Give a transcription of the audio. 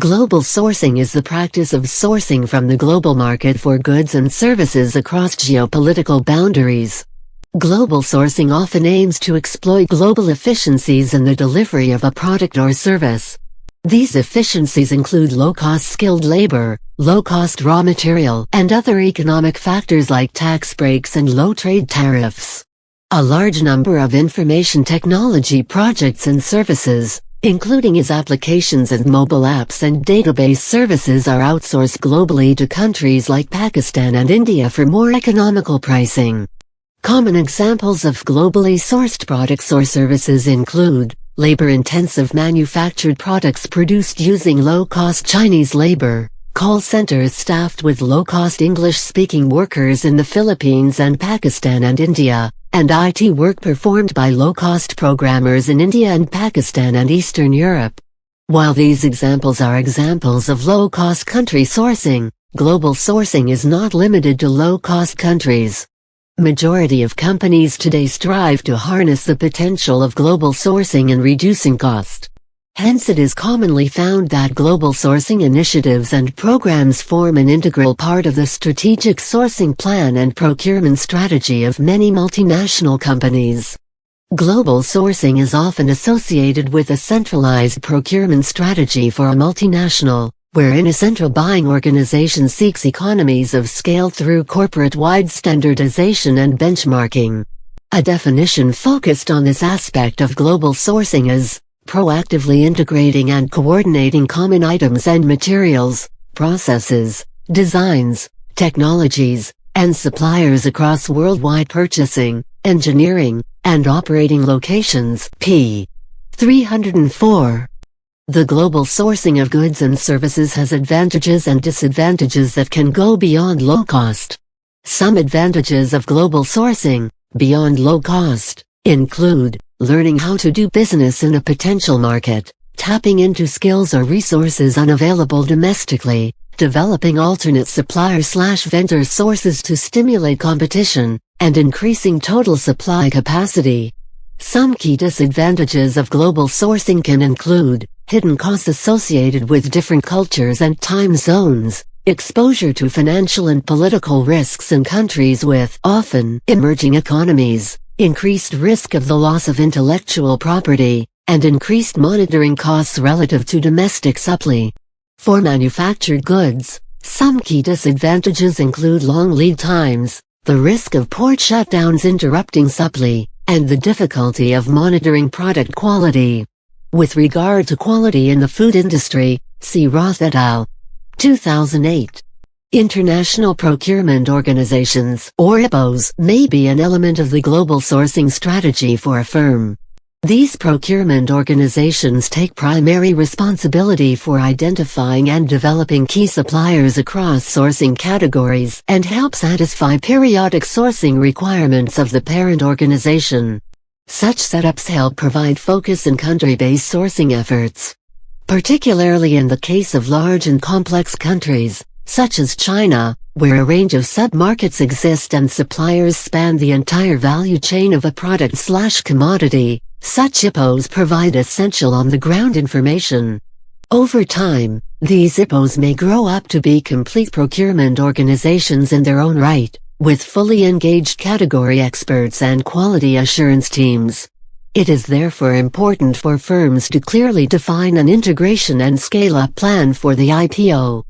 Global sourcing is the practice of sourcing from the global market for goods and services across geopolitical boundaries. Global sourcing often aims to exploit global efficiencies in the delivery of a product or service. These efficiencies include low-cost skilled labor, low-cost raw material, and other economic factors like tax breaks and low trade tariffs. A large number of information technology projects and services, including its applications and mobile apps and database services, are outsourced globally to countries like Pakistan and India for more economical pricing. Common examples of globally sourced products or services include labor-intensive manufactured products produced using low-cost Chinese labor, call centers staffed with low-cost English-speaking workers in the Philippines and Pakistan and India, and IT work performed by low-cost programmers in India and Pakistan and Eastern Europe. While these examples are examples of low-cost country sourcing, global sourcing is not limited to low-cost countries. Majority of companies today strive to harness the potential of global sourcing in reducing cost. Hence it is commonly found that global sourcing initiatives and programs form an integral part of the strategic sourcing plan and procurement strategy of many multinational companies. Global sourcing is often associated with a centralized procurement strategy for a multinational, wherein a central buying organization seeks economies of scale through corporate-wide standardization and benchmarking. A definition focused on this aspect of global sourcing is proactively integrating and coordinating common items and materials, processes, designs, technologies, and suppliers across worldwide purchasing, engineering, and operating locations. p. 304. The global sourcing of goods and services has advantages and disadvantages that can go beyond low cost. Some advantages of global sourcing, beyond low cost, include learning how to do business in a potential market, tapping into skills or resources unavailable domestically, developing alternate supplier/vendor sources to stimulate competition, and increasing total supply capacity. Some key disadvantages of global sourcing can include hidden costs associated with different cultures and time zones, exposure to financial and political risks in countries with often emerging economies, increased risk of the loss of intellectual property, and increased monitoring costs relative to domestic supply. For manufactured goods, some key disadvantages include long lead times, the risk of port shutdowns interrupting supply, and the difficulty of monitoring product quality. With regard to quality in the food industry, see Roth et al. 2008. International procurement organizations, or IPOs, may be an element of the global sourcing strategy for a firm. These procurement organizations take primary responsibility for identifying and developing key suppliers across sourcing categories and help satisfy periodic sourcing requirements of the parent organization. Such setups help provide focus in country-based sourcing efforts. Particularly in the case of large and complex countries, such as China, where a range of sub-markets exist and suppliers span the entire value chain of a product/commodity, such IPOs provide essential on-the-ground information. Over time, these IPOs may grow up to be complete procurement organizations in their own right, with fully engaged category experts and quality assurance teams. It is therefore important for firms to clearly define an integration and scale-up plan for the IPO.